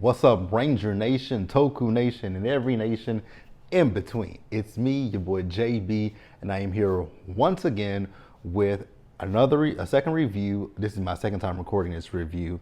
What's up, Ranger Nation, Toku Nation, and every nation in between? It's me, your boy JB, and I am here once again with a second review. This is my second time recording this review.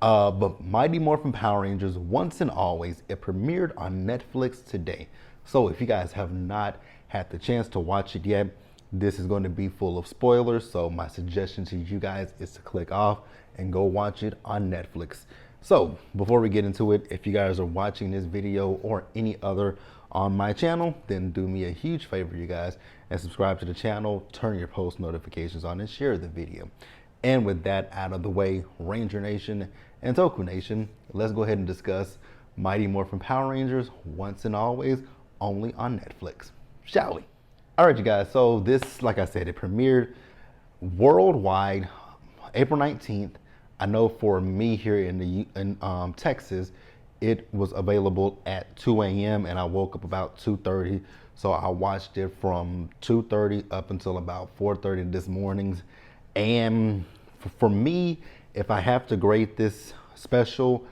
But Mighty Morphin Power Rangers, Once and Always, it premiered on Netflix today. So if you guys have not had the chance to watch it yet, this is going to be full of spoilers. So my suggestion to you guys is to click off and go watch it on Netflix. So before we get into it, if you guys are watching this video or any other on my channel, then do me a huge favor, you guys, and subscribe to the channel, turn your post notifications on, and share the video. And with that out of the way, Ranger Nation and Toku Nation, let's go ahead and discuss Mighty Morphin Power Rangers, Once and Always, only on Netflix, shall we? All right, you guys, so this, like I said, it premiered worldwide April 19th. I know for me here in Texas, it was available at 2 a.m. and I woke up about 2:30. So I watched it from 2:30 up until about 4:30 this morning. And for me, if I have to grade this special,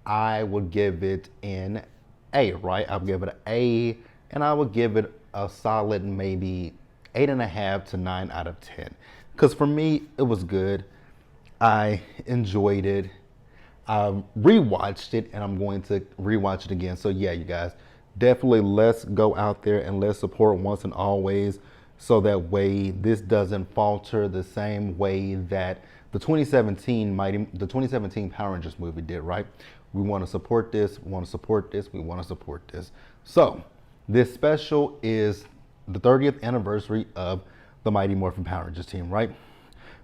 I would give it an A, right? I would give it an A, and I would give it a solid maybe 8.5 to 9 out of 10. Because for me, it was good. I enjoyed it. I rewatched it, and I'm going to rewatch it again. So yeah, you guys, definitely let's go out there and let's support Once and Always, so that way this doesn't falter the same way that the 2017 Power Rangers movie did, right? We want to support this, we want to support this, we want to support this. So this special is the 30th anniversary of the Mighty Morphin Power Rangers team, right?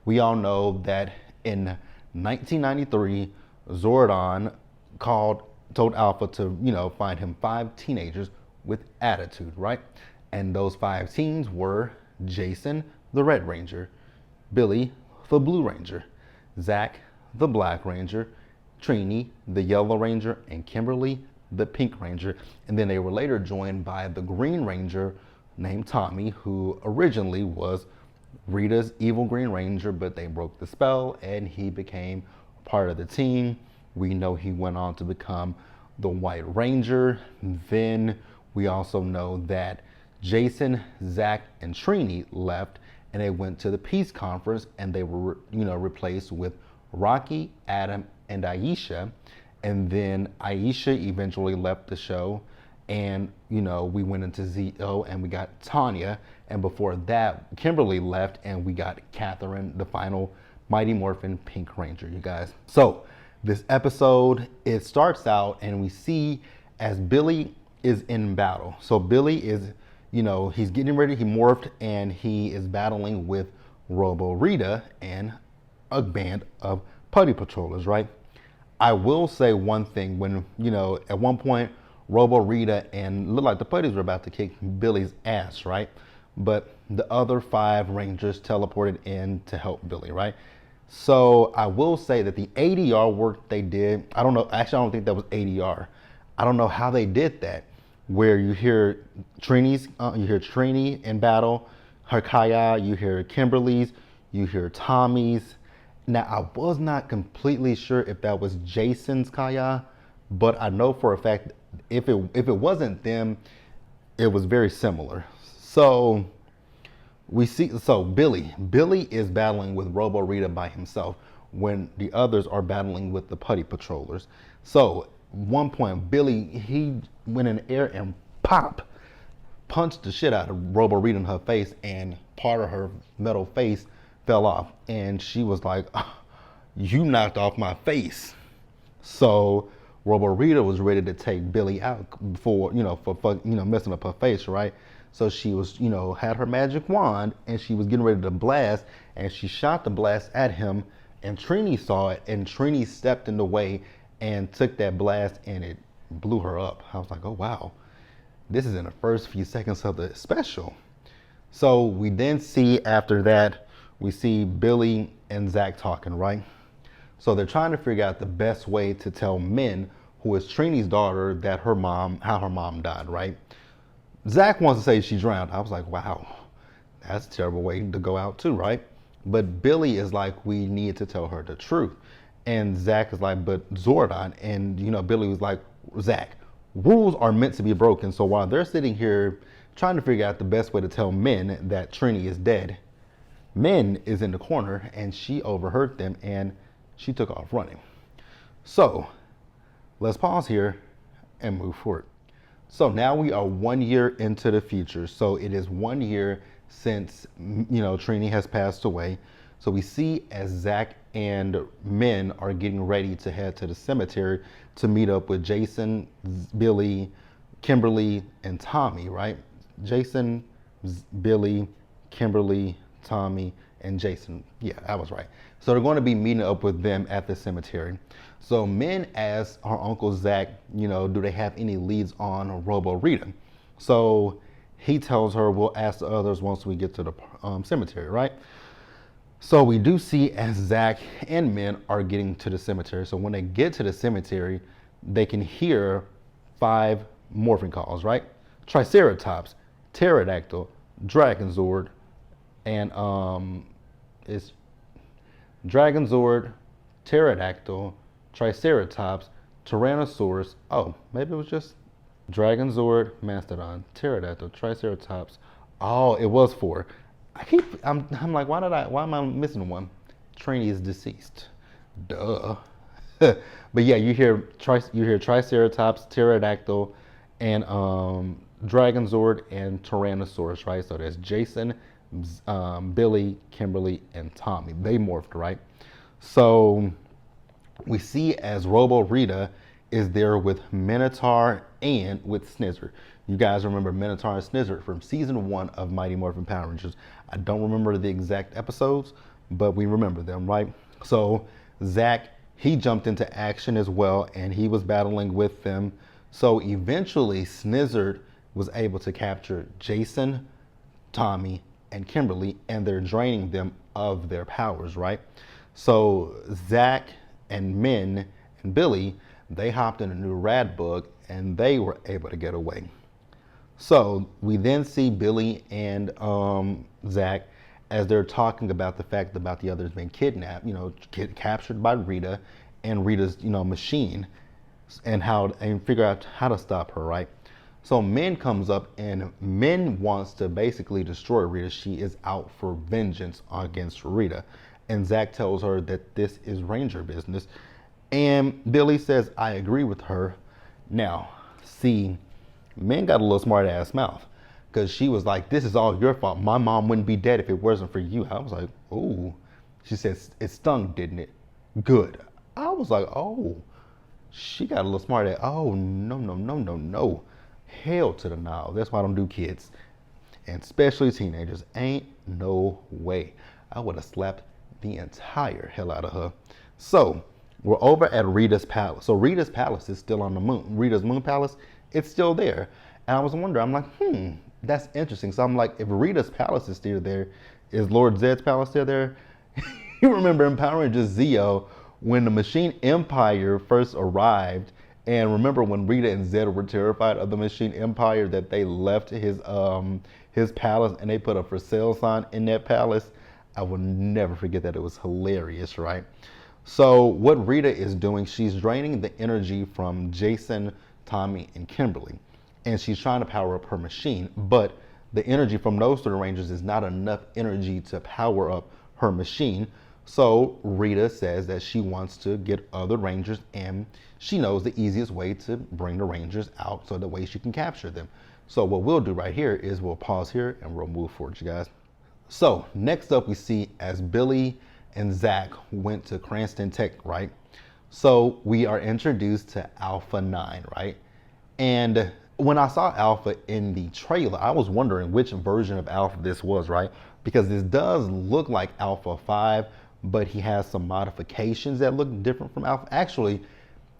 We all know that in 1993, Zordon told Alpha to, find him 5 teenagers with attitude, right? And those 5 teens were Jason, the Red Ranger, Billy, the Blue Ranger, Zach, the Black Ranger, Trini, the Yellow Ranger, and Kimberly, the Pink Ranger. And then they were later joined by the Green Ranger named Tommy, who originally was Rita's evil Green Ranger, but they broke the spell and he became part of the team. We know he went on to become the White Ranger. Then we also know that Jason, Zach, and Trini left and they went to the Peace Conference, and they were, replaced with Rocky, Adam, and Aisha. And then Aisha eventually left the show, and we went into ZO and we got Tanya, and before that Kimberly left and we got Catherine, the final Mighty Morphin Pink Ranger, you guys. So this episode, it starts out and we see as Billy is in battle. So Billy is, he's getting ready, he morphed, and he is battling with Robo-Rita and a band of putty patrollers, right? I will say one thing, when, at one point Robo-Rita and looked like the putties were about to kick Billy's ass, right? But the other 5 Rangers teleported in to help Billy, right? So I will say that the ADR work they did, I don't know, actually I don't think that was ADR. I don't know how they did that, where you hear Trini in battle, her Kaya, you hear Kimberly's, you hear Tommy's. Now I was not completely sure if that was Jason's Kaya, but I know for a fact if it wasn't them, it was very similar. So we see, Billy is battling with Robo-Rita by himself when the others are battling with the putty patrollers. So one point, Billy, he went in the air and punched the shit out of Robo-Rita in her face, and part of her metal face fell off, and she was like, "You knocked off my face." So Robo-Rita was ready to take Billy out for messing up her face, right? So she was, had her magic wand, and she was getting ready to blast, and she shot the blast at him, and Trini saw it, and Trini stepped in the way and took that blast, and it blew her up. I was like, oh wow, this is in the first few seconds of the special. So we then see, after that, we see Billy and Zach talking, right? So they're trying to figure out the best way to tell Min, who is Trini's daughter, that how her mom died, right? Zach wants to say she drowned. I was like, wow, that's a terrible way to go out too, right? But Billy is like, we need to tell her the truth. And Zach is like, but Zordon. And, Billy was like, Zach, rules are meant to be broken. So while they're sitting here trying to figure out the best way to tell Min that Trini is dead, Min is in the corner and she overheard them and she took off running. So let's pause here and move forward. So now we are 1 year into the future. So it is 1 year since, Trini has passed away. So we see as Zach and Min are getting ready to head to the cemetery to meet up with Jason, Billy, Kimberly, and Tommy, right? Jason, Billy, Kimberly, Tommy, and Jason. Yeah, I was right. So they're going to be meeting up with them at the cemetery. So Min asks her uncle Zach, do they have any leads on Robo-Rita? So he tells her, we'll ask the others once we get to the cemetery, right? So we do see as Zach and Min are getting to the cemetery. So when they get to the cemetery, they can hear 5 Morphin calls, right? Triceratops, Pterodactyl, Dragonzord, and it's Dragonzord, Pterodactyl, Triceratops, Tyrannosaurus. Oh, maybe it was just Dragonzord, Mastodon, Pterodactyl, Triceratops. Oh, it was 4. I'm like, why am I missing one? Trini is deceased. Duh. But yeah, you hear Triceratops, Pterodactyl, and Dragonzord and Tyrannosaurus, right? So there's Jason, Billy, Kimberly, and Tommy. They morphed, right? So we see as Robo-Rita is there with Minotaur and with Snizzard. You guys remember Minotaur and Snizzard from season 1 of Mighty Morphin Power Rangers. I don't remember the exact episodes, but we remember them, right? So Zach, he jumped into action as well, and he was battling with them. So eventually Snizzard was able to capture Jason, Tommy, and Kimberly, and they're draining them of their powers, right? So Zach and Min and Billy, they hopped in a new rad bug and they were able to get away. So we then see Billy and Zach as they're talking about the fact about the others being kidnapped, captured by Rita and Rita's, machine, and figure out how to stop her, right? So Min comes up and Min wants to basically destroy Rita. She is out for vengeance against Rita. And Zach tells her that this is Ranger business. And Billy says, I agree with her. Now, see, Min got a little smart ass mouth because she was like, this is all your fault. My mom wouldn't be dead if it wasn't for you. I was like, oh. She says, it stung, didn't it? Good. I was like, oh. She got a little smart ass. Oh, no. Hell to the no. That's why I don't do kids. And especially teenagers. Ain't no way. I would have slapped the entire hell out of her. So we're over at Rita's palace. So Rita's palace is still on the moon. Rita's moon palace, it's still there. And I was wondering, I'm like, that's interesting. So I'm like, if Rita's palace is still there, is Lord Zed's palace still there? You remember in Power Rangers Zeo, when the Machine Empire first arrived, and remember when Rita and Zed were terrified of the Machine Empire, that they left his palace and they put a for sale sign in that palace? I will never forget that. It was hilarious, right? So what Rita is doing, she's draining the energy from Jason, Tommy, and Kimberly. And she's trying to power up her machine, but the energy from those 3 Rangers is not enough energy to power up her machine. So Rita says that she wants to get other Rangers, and she knows the easiest way to bring the Rangers out so the way she can capture them. So what we'll do right here is we'll pause here and we'll move forward, you guys. So next up we see as Billy and Zach went to Cranston Tech, right? So we are introduced to Alpha 9, right? And when I saw Alpha in the trailer, I was wondering which version of Alpha this was, right? Because this does look like Alpha 5, but he has some modifications that look different from Alpha. Actually,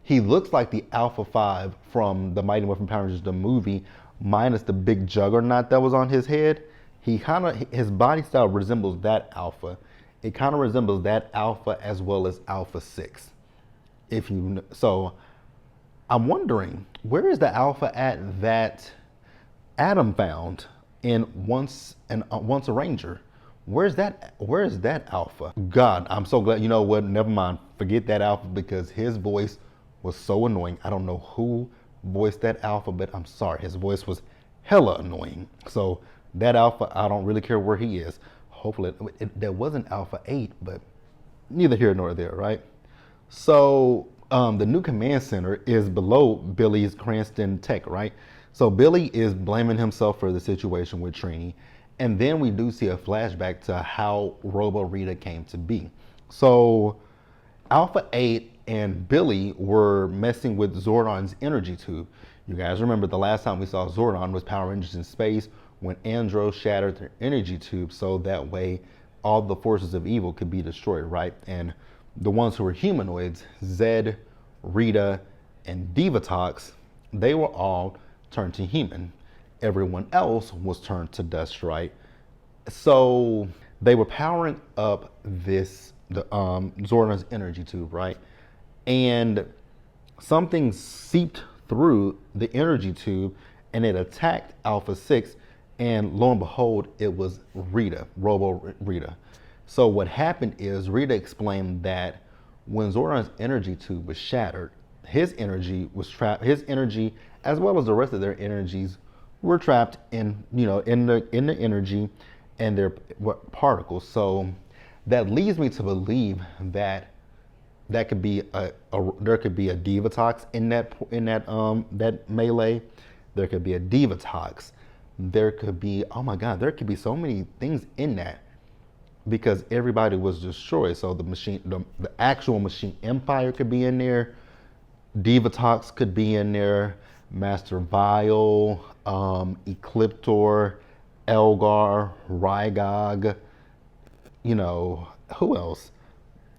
he looks like the Alpha 5 from the Mighty Morphin Power Rangers, the movie, minus the big juggernaut that was on his head. His body style resembles that Alpha. It kind of resembles that Alpha as well as Alpha 6. So I'm wondering, where is the Alpha at that Adam found in Once a Ranger? Where's that Alpha? God, I'm so glad. You know what? Never mind. Forget that Alpha because his voice was so annoying. I don't know who voiced that Alpha, but I'm sorry. His voice was hella annoying. So that Alpha, I don't really care where he is. Hopefully, there wasn't Alpha 8, but neither here nor there, right? So the new command center is below Billy's Cranston Tech, right? So Billy is blaming himself for the situation with Trini. And then we do see a flashback to how Robo-Rita came to be. So Alpha 8 and Billy were messing with Zordon's energy tube. You guys remember the last time we saw Zordon was Power Rangers in Space when Andro shattered their energy tube so that way all the forces of evil could be destroyed, right? And the ones who were humanoids, Zed, Rita, and Divatox, they were all turned to human. Everyone else was turned to dust, right? So they were powering up the Zordon's energy tube, right? And something seeped through the energy tube and it attacked Alpha 6, and lo and behold, it was Rita, Robo-Rita. So what happened is Rita explained that when Zordon's energy tube was shattered, his energy was trapped. His energy, as well as the rest of their energies, were trapped in the energy and their particles. So that leads me to believe that could be there could be a Divatox in that melee. There could be a Divatox. There could be, oh my God, there could be so many things in that because everybody was destroyed. So the actual machine empire could be in there. Divatox could be in there. Master Vile, Ecliptor, Elgar, Rygog, who else?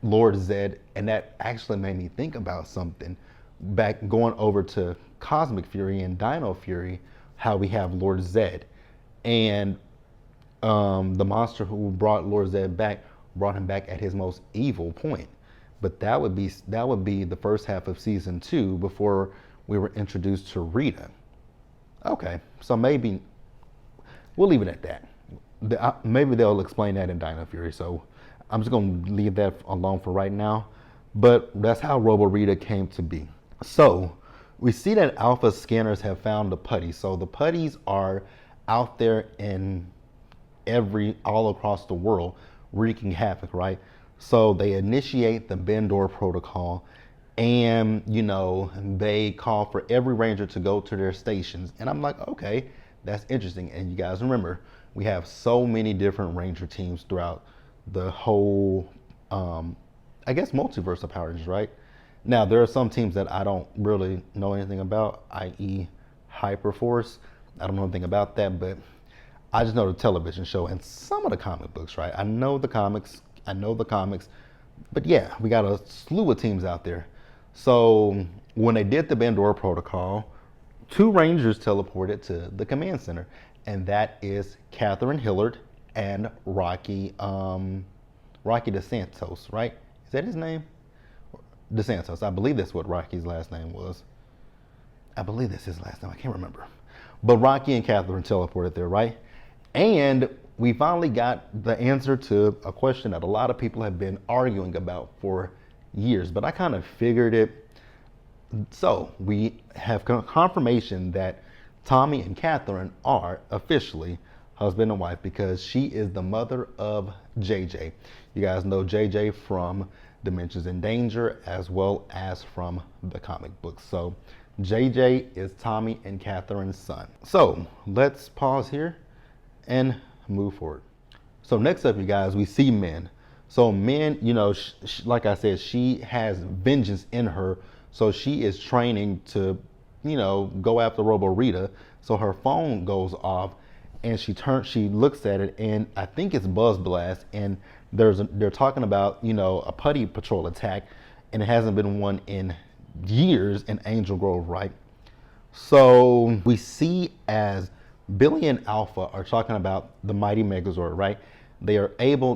Lord Zed. And that actually made me think about something. Back going over to Cosmic Fury and Dino Fury, how we have Lord Zed. And the monster who brought Lord Zed back brought him back at his most evil point. But that would be the first half of season 2 before we were introduced to Rita. Okay, so maybe we'll leave it at that. Maybe they'll explain that in Dino Fury. So I'm just gonna leave that alone for right now. But that's how Robo-Rita came to be. So we see that Alpha scanners have found the putties. So the putties are out there in all across the world, wreaking havoc, right? So they initiate the Bendor protocol, and they call for every ranger to go to their stations. And I'm like, okay, that's interesting. And you guys remember, we have so many different ranger teams throughout the whole, I guess, multiverse of Power Rangers, right? Now, there are some teams that I don't really know anything about, i.e. Hyperforce. I don't know anything about that, but I just know the television show and some of the comic books, right? I know the comics, but yeah, we got a slew of teams out there. So when they did the Bendor protocol, 2 Rangers teleported to the command center, and that is Catherine Hillard and Rocky DeSantos, right? Is that his name? DeSantos. I believe that's what Rocky's last name was. I believe that's his last name. I can't remember. But Rocky and Catherine teleported there, right? And we finally got the answer to a question that a lot of people have been arguing about for years, but I kind of figured it. So we have confirmation that Tommy and Catherine are officially husband and wife because she is the mother of JJ. You guys know JJ from Dimensions in Danger as well as from the comic books. So JJ is Tommy and Catherine's son. So let's pause here and move forward. So next up, you guys, we see Min. So Min, like I said, she has vengeance in her. So she is training to, go after Robo-Rita. So her phone goes off and she looks at it, and I think it's Buzz Blast, and they're talking about, a putty patrol attack, and it hasn't been one in years in Angel Grove, right? So we see as Billy and Alpha are talking about the mighty Megazord, right? They are able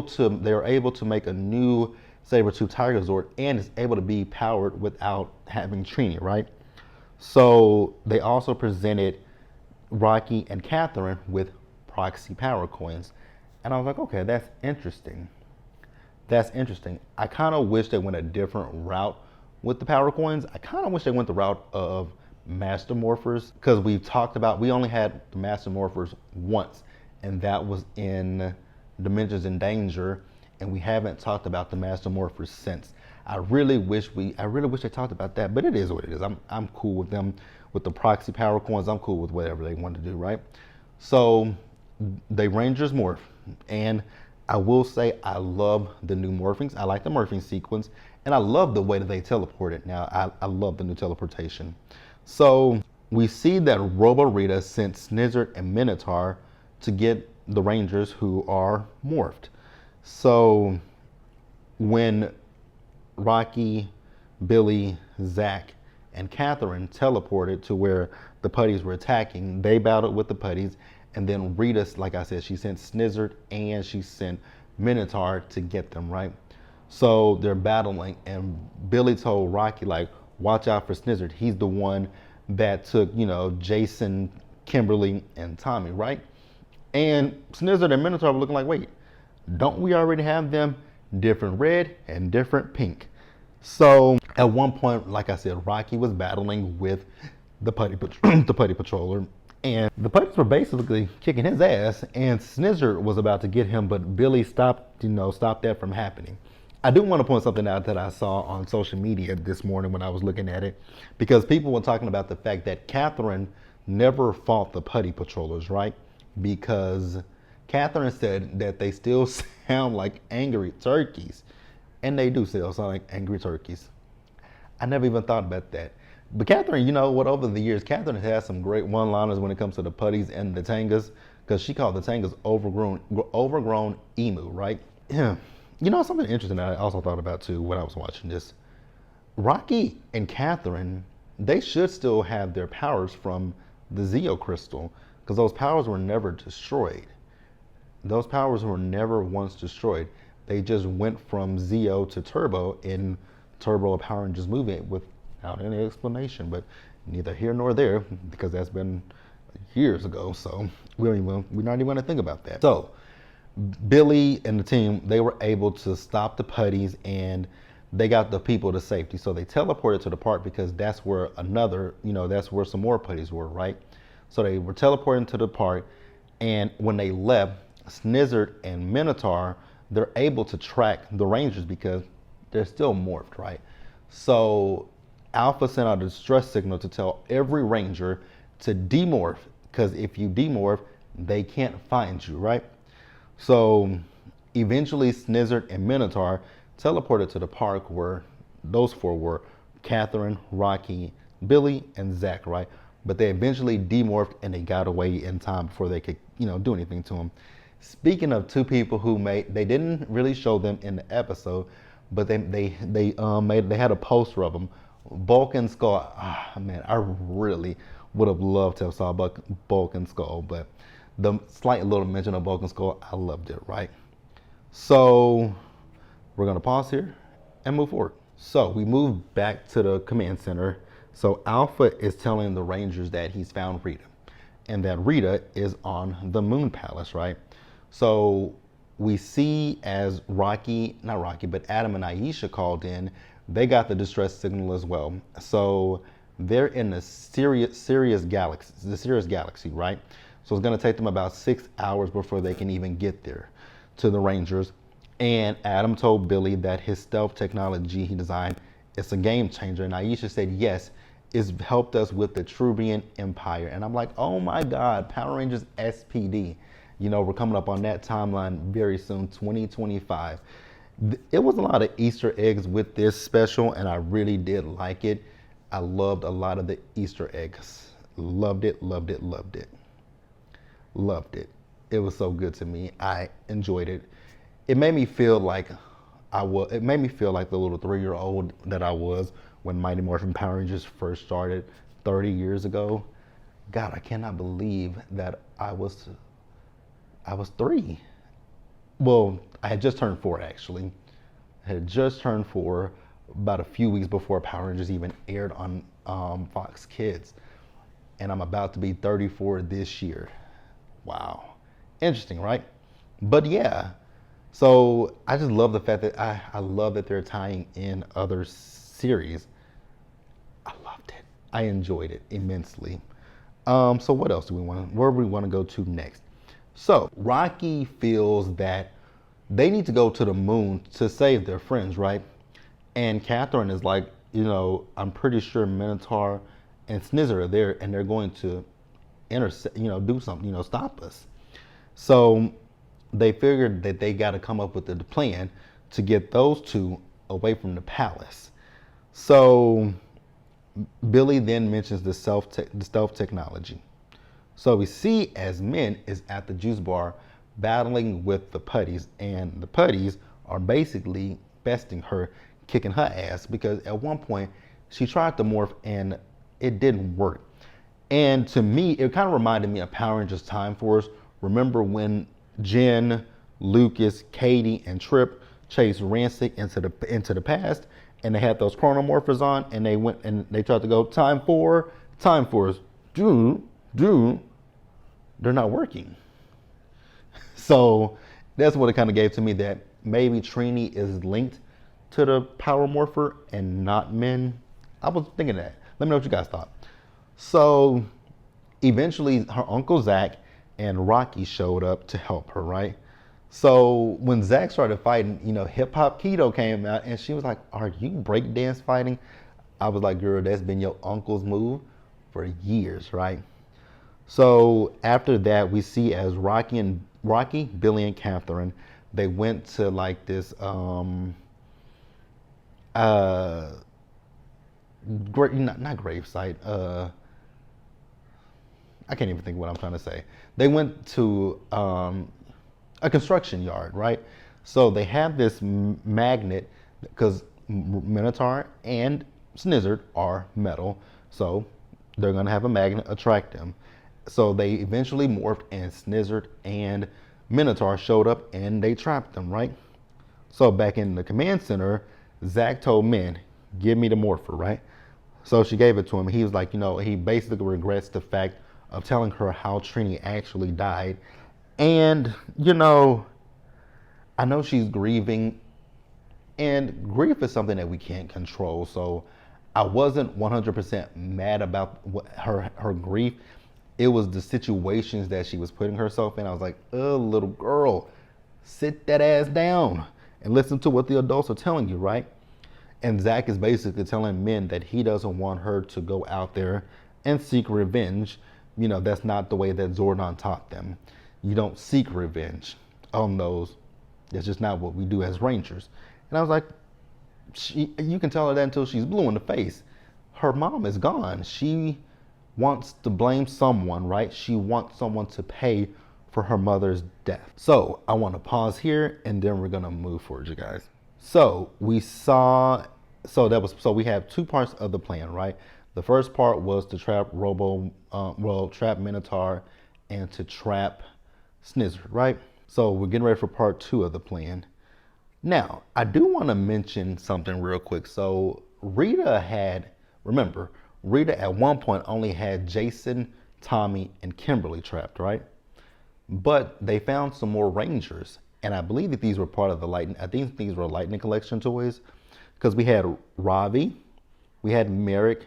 to make a new Saber-Tooth Tiger Zord, and it's able to be powered without having Trini, right? So they also presented Rocky and Catherine with proxy power coins. And I was like, okay, that's interesting. That's interesting. I kind of wish they went a different route with the power coins. I kind of wish they went the route of master morphers, because we only had the master morphers once, and that was in Dimensions in Danger, and we haven't talked about the master morphers since. I really wish they talked about that, but it is what it is. I'm cool with them with the proxy power coins. I'm cool with whatever they want to do, right? So the Rangers morph, and I will say I love the new morphings. I like the morphing sequence, and I love the way that they teleported. Now, I love the new teleportation. So we see that Robo-Rita sent Snizzard and Minotaur to get the Rangers who are morphed. So when Rocky, Billy, Zach, and Catherine teleported to where the putties were attacking, they battled with the putties, and then Rita, like I said, she sent Snizzard and she sent Minotaur to get them, right? So they're battling, and Billy told Rocky, like, watch out for Snizzard. He's the one that took, Jason, Kimberly, and Tommy, right? And Snizzard and Minotaur were looking like, wait, don't we already have them different red and different pink? So at one point, like I said, Rocky was battling with the putty patroller, and the putties were basically kicking his ass, and Snizzard was about to get him, but Billy stopped that from happening. I do want to point something out that I saw on social media this morning when I was looking at it, because people were talking about the fact that Catherine never fought the putty patrollers, right? Because Catherine said that they still sound like angry turkeys, and they do still sound like angry turkeys. I never even thought about that. But Catherine, over the years, Catherine has some great one-liners when it comes to the putties and the tangas, because she called the tangas overgrown emu, right? Yeah. Something interesting that I also thought about too when I was watching this. Rocky and Catherine, they should still have their powers from the Zeo crystal, because those powers were never destroyed. Those powers were never once destroyed. They just went from Zeo to Turbo in Turbo a Power Rangers movie without any explanation, but neither here nor there, because that's been years ago, so we're not even going to think about that. So Billy and the team, they were able to stop the putties, and they got the people to safety. So they teleported to the park, because that's where that's where some more putties were, right? So they were teleporting to the park, and when they left, Snizzard and Minotaur, they're able to track the Rangers because they're still morphed, right? So Alpha sent out a distress signal to tell every Ranger to demorph, because if you demorph, they can't find you, right? So eventually Snizzard and Minotaur teleported to the park where those four were: Catherine, Rocky, Billy, and Zach, right? But they eventually demorphed, and they got away in time before they could, do anything to them. Speaking of two people who they didn't really show them in the episode, but they had a poster of them, Bulk and Skull. Man, I really would have loved to have saw Bulk and Skull, but the slight little mention of Bulk and Skull, I loved it, right? So we're gonna pause here and move forward. So we move back to the command center. So Alpha is telling the Rangers that he's found Rita, and that Rita is on the Moon Palace, right? So we see as Adam and Aisha called in, they got the distress signal as well. So they're in the Sirius galaxy, right? So it's gonna take them about 6 hours before they can even get there to the Rangers. And Adam told Billy that his stealth technology he designed is a game changer. And Aisha said, yes, it's helped us with the Trubian Empire. And I'm like, oh my God, Power Rangers SPD. We're coming up on that timeline very soon, 2025. It was a lot of Easter eggs with this special, and I really did like it. I loved a lot of the Easter eggs. Loved it, loved it, loved it. Loved it. It was so good to me. I enjoyed it. It made me feel like the little 3-year-old that I was when Mighty Morphin Power Rangers first started 30 years ago. God, I cannot believe that I was 3. Well, I had just turned 4, actually. I had just turned 4 about a few weeks before Power Rangers even aired on Fox Kids. And I'm about to be 34 this year. Wow. Interesting, right? But yeah, so I just love the fact that I love that they're tying in other series. I loved it. I enjoyed it immensely. So what else do we want? Where do we want to go to next? So Rocky feels that they need to go to the moon to save their friends, right? And Catherine is like, I'm pretty sure Minotaur and Snizzard are there, and they're going to intercept, do something, stop us. So they figured that they got to come up with a plan to get those two away from the palace. So Billy then mentions the stealth technology. So we see as Min is at the juice bar battling with the putties, and the putties are basically besting her, kicking her ass, because at one point she tried to morph and it didn't work. And to me, it kind of reminded me of Power Rangers Time Force. Remember when Jen, Lucas, Katie, and Trip chased Rancic into the past, and they had those chronomorphers on, and they went and they tried to go time force, do, they're not working. So that's what it kind of gave to me, that maybe Trini is linked to the power morpher and not Min. I was thinking that. Let me know what you guys thought. So eventually her Uncle Zach and Rocky showed up to help her, right? So when Zach started fighting, Hip Hop Keto came out and she was like, "Are you breakdance fighting?" I was like, "Girl, that's been your uncle's move for years, right?" So after that, we see as Rocky, Billy, and Catherine, they went to like this not grave site. I can't even think what I'm trying to say. They went to a construction yard, right? So they have this magnet, because Minotaur and Snizzard are metal, so they're gonna have a magnet attract them. So they eventually morphed, and Snizzard and Minotaur showed up and they trapped them, right? So back in the command center, Zach told Min, "Give me the morpher," right? So she gave it to him. He was like, he basically regrets the fact of telling her how Trini actually died. And, I know she's grieving, and grief is something that we can't control. So I wasn't 100% mad about her grief. It was the situations that she was putting herself in. I was like, "Oh, little girl, sit that ass down and listen to what the adults are telling you," right? And Zach is basically telling Min that he doesn't want her to go out there and seek revenge. That's not the way that Zordon taught them. You don't seek revenge on those. That's just not what we do as Rangers. And I was like, you can tell her that until she's blue in the face. Her mom is gone. She wants to blame someone, right? She wants someone to pay for her mother's death. So I want to pause here, and then we're gonna move forward, you guys. So we have two parts of the plan, right? The first part was to trap trap Minotaur and to trap Snizzard, right? So we're getting ready for part two of the plan. Now, I do want to mention something real quick. So Rita at one point only had Jason, Tommy, and Kimberly trapped, right? But they found some more Rangers, and I believe that these were part of the Lightning. I think these were Lightning Collection toys, because we had Ravi, we had Merrick,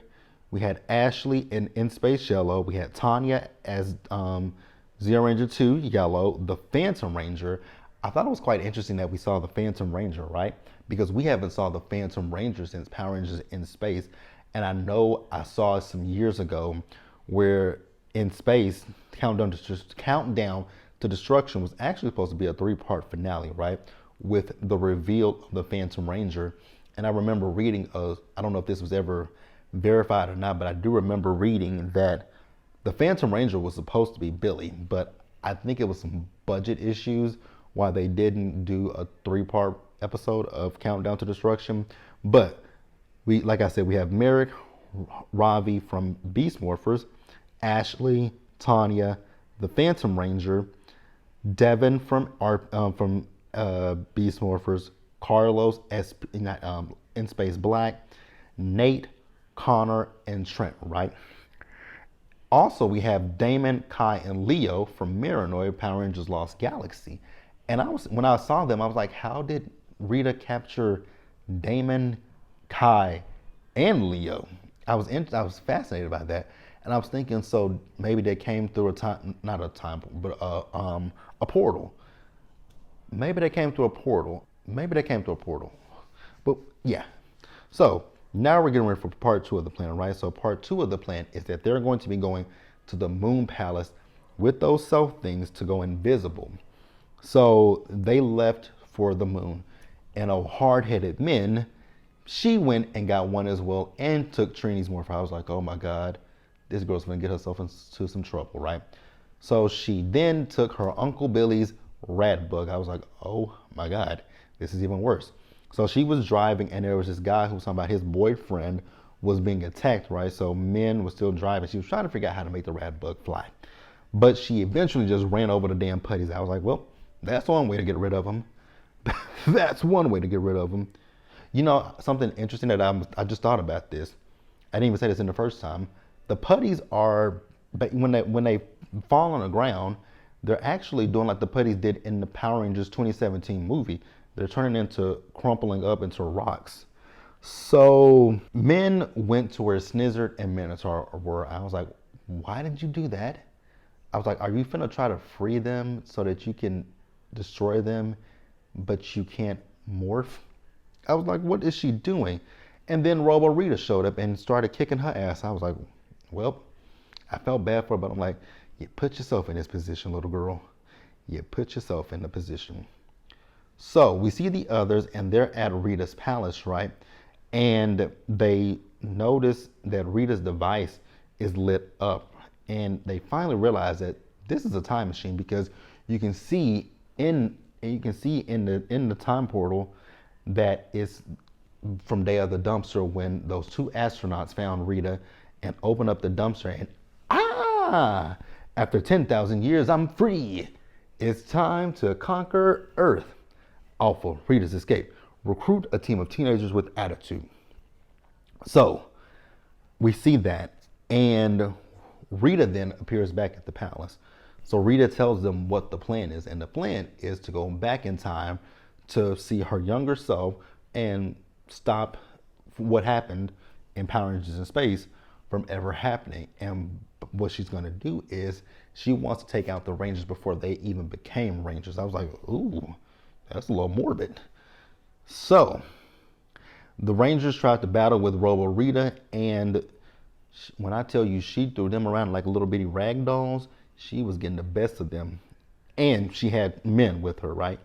we had Ashley in Space Yellow, we had Tanya as Zero Ranger 2 Yellow, the Phantom Ranger. I thought it was quite interesting that we saw the Phantom Ranger, right? Because we haven't saw the Phantom Ranger since Power Rangers in Space, and I know I saw it some years ago where in Space, Countdown to Destruction was actually supposed to be a 3-part finale, right? With the reveal of the Phantom Ranger. And I remember reading, I don't know if this was ever verified or not, but I do remember reading that the Phantom Ranger was supposed to be Billy, but I think it was some budget issues why they didn't do a 3-part episode of Countdown to Destruction. But like I said, we have Merrick, Ravi from Beast Morphers, Ashley, Tanya, the Phantom Ranger, Devin from Beast Morphers, Carlos in Space Black, Nate, Connor, and Trent, right? Also, we have Damon, Kai, and Leo from Marinoid, Power Rangers Lost Galaxy. And when I saw them, I was like, how did Rita capture Damon, Kai, and Leo? I was fascinated by that, and I was thinking, so maybe they came through a time, not a time, but a portal. Maybe they came through a portal. Maybe they came through a portal. But yeah. So now we're getting ready for part 2 of the plan, right? So part 2 of the plan is that they're going to be going to the Moon Palace with those self things to go invisible. So they left for the moon, and a hard-headed Min, she went and got one as well and took Trini's Morphin. I was like, oh my God, this girl's gonna get herself into some trouble, right? So she then took her Uncle Billy's rat bug. I was like, oh my God, this is even worse. So she was driving, and there was this guy who was talking about his boyfriend was being attacked, right? So Min was still driving. She was trying to figure out how to make the rat bug fly. But she eventually just ran over the damn putties. I was like, well, that's one way to get rid of them. That's one way to get rid of them. You know, something interesting that I just thought about this. I didn't even say this in the first time. The putties are, when they fall on the ground, they're actually doing like the putties did in the Power Rangers 2017 movie. They're turning into crumpling up into rocks. So Min went to where Snizzard and Minotaur were. I was like, why did you do that? I was like, are you finna try to free them so that you can destroy them, but you can't morph? I was like, what is she doing? And then Robo-Rita showed up and started kicking her ass. I was like, well, I felt bad for her, but I'm like, you put yourself in this position, little girl. You put yourself in the position. So we see the others, and they're at Rita's palace, right? And they notice that Rita's device is lit up. And they finally realize that this is a time machine, because you can see in the time portal that it's from Day of the Dumpster, when those 2 astronauts found Rita and opened up the dumpster, and after 10,000 years, I'm free. It's time to conquer Earth. Alpha, Rita's escape. Recruit a team of teenagers with attitude. So we see that, and Rita then appears back at the palace. So Rita tells them what the plan is, and the plan is to go back in time to see her younger self and stop what happened in Power Rangers in Space from ever happening. And what she's going to do is she wants to take out the Rangers before they even became Rangers. I was like, ooh, that's a little morbid. So the Rangers tried to battle with Robo-Rita, and when I tell you she threw them around like little bitty rag dolls, she was getting the best of them. And she had Min with her, right?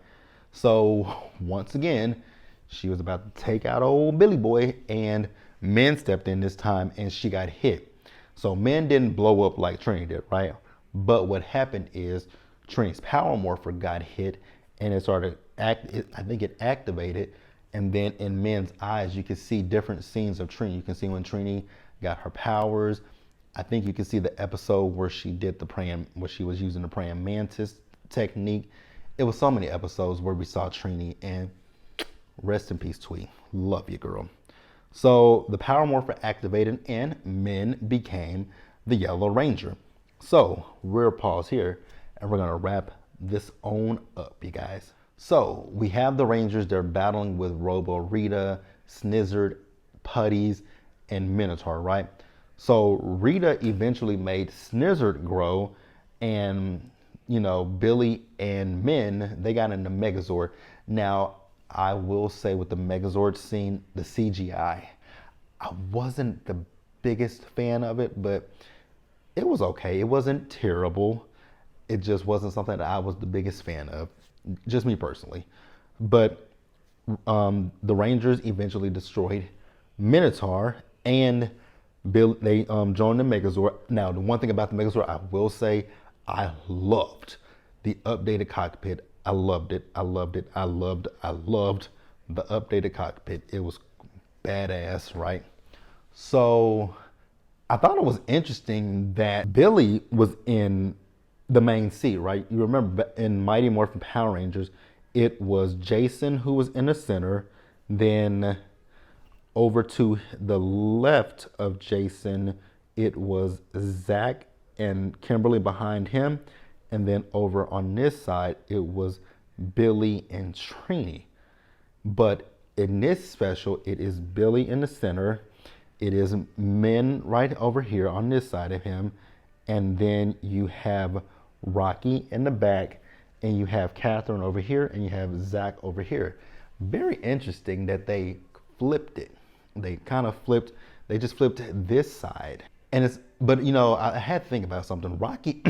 So once again, she was about to take out old Billy Boy, and Min stepped in this time, and she got hit. So Min didn't blow up like Trini did, right? But what happened is Trini's power morpher got hit, and it started I think it activated, and then in Min's eyes you can see different scenes of Trini. You can see when Trini got her powers. I think you can see the episode where she did where she was using the praying mantis technique. It was so many episodes where we saw Trini, and rest in peace, Twee. Love you, girl. So the power morpher activated, and Min became the Yellow Ranger. So we'll pause here, and we're gonna wrap this on up, you guys. So we have the Rangers. They're battling with Robo-Rita, Snizzard, Putties, and Minotaur, right? So Rita eventually made Snizzard grow, and Billy and Min, they got into Megazord. Now I will say, with the Megazord scene, the CGI, I wasn't the biggest fan of it, but it was okay. It wasn't terrible. It just wasn't something that I was the biggest fan of, just me personally. But the Rangers eventually destroyed Minotaur, and they joined the Megazord. Now, the one thing about the Megazord, I will say, I loved the updated cockpit. I loved it. I loved it. I loved the updated cockpit. It was badass, right? So I thought it was interesting that Billy was in the main seat, right? You remember in Mighty Morphin Power Rangers, it was Jason who was in the center. Then over to the left of Jason, it was Zach and Kimberly behind him. And then over on this side, it was Billy, and Trini. But in this special, it is Billy in the center. It is men right over here on this side of him. And then you have Rocky in the back, and you have Catherine over here, and you have Zach over here. Very interesting that they flipped it. They kind of flipped, they just flipped this side. And it's, but you know, I had to think about something. Rocky,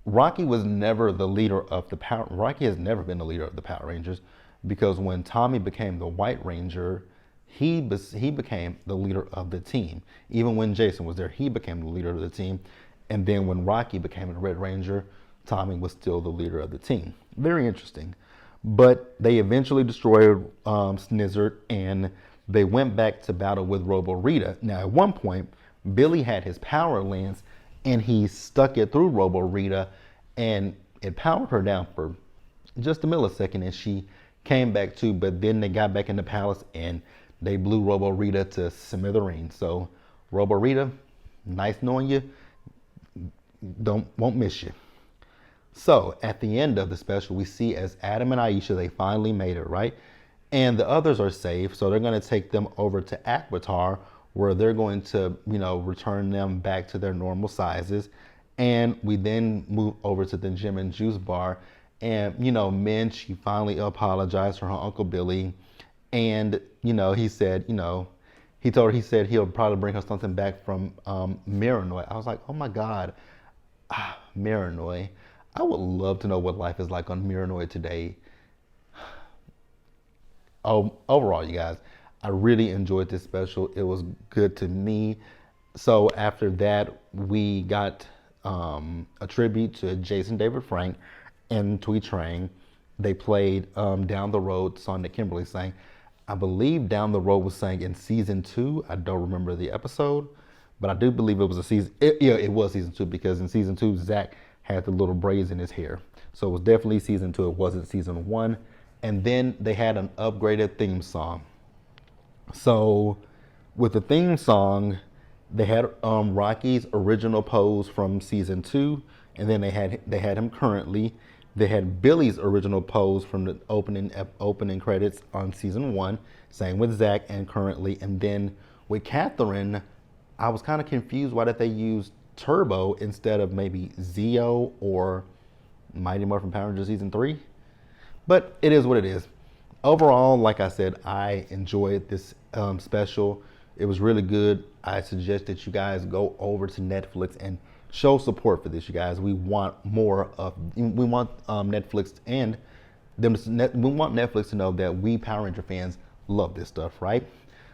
Rocky was never the leader of the Power, Rocky has never been the leader of the Power Rangers, because when Tommy became the White Ranger, he became the leader of the team. Even when Jason was there, he became the leader of the team. And then when Rocky became the Red Ranger, Tommy was still the leader of the team. Very interesting. But they eventually destroyed Snizzard, and they went back to battle with Robo-Rita. Now, at one point, Billy had his power lens, and he stuck it through Robo-Rita, and it powered her down for just a millisecond, and she came back too. But then they got back in the palace, and they blew Robo-Rita to smithereens. So, Robo-Rita, nice knowing you. Won't miss you. So at the end of the special, we see as Adam and Aisha, they finally made it, right? And the others are safe, so they're going to take them over to Aquatar, where they're going to, you know, return them back to their normal sizes. And we then move over to the Gym and Juice Bar, and you know, Min, she finally apologized for her Uncle Billy, and you know, he said, you know, he told her, he said he'll probably bring her something back from Miranoi. I was like, oh my God, Miranoi. I would love to know what life is like on Miranoi today. Oh, overall, you guys, I really enjoyed this special. It was good to me. So after that, we got a tribute to Jason David Frank and Tweet Train. They played Down the Road, song that Kimberly sang. I believe Down the Road was sang in season 2. I don't remember the episode, but I do believe it was a season. It was season 2, because in season 2, Zach had the little braids in his hair. So it was definitely season 2. It wasn't season 1. And then they had an upgraded theme song. So with the theme song, they had Rocky's original pose from season 2, and then they had him currently. They had Billy's original pose from the opening credits on season 1. Same with Zach and currently. And then with Catherine, I was kind of confused. Why did they use Turbo instead of maybe Zeo or Mighty Morphin Power Rangers season 3? But it is what it is. Overall, like I said, I enjoyed this special. It was really good. I suggest that you guys go over to Netflix and show support for this, you guys. We want more of. We want Netflix and them. We want Netflix to know that we Power Ranger fans love this stuff, right?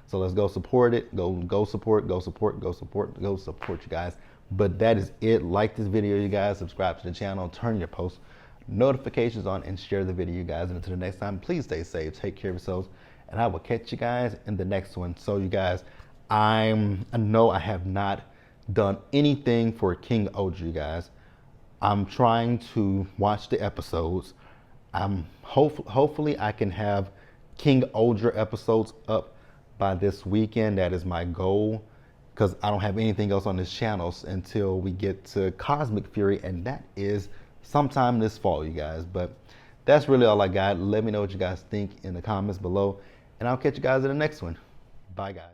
So let's go support it. Go support. Go support. Go support. Go support, you guys. But that is it. Like this video, you guys. Subscribe to the channel. Turn your post notifications on and share the video, you guys. And until the next time, please stay safe. Take care of yourselves, and I will catch you guys in the next one. So, you guys, I know I have not done anything for King Oger, you guys. I'm trying to watch the episodes. Hopefully I can have King Oger episodes up by this weekend. That is my goal, because I don't have anything else on this channel until we get to Cosmic Fury, and that is sometime this fall, you guys. But that's really all I got. Let me know what you guys think in the comments below, and I'll catch you guys in the next one. Bye, guys.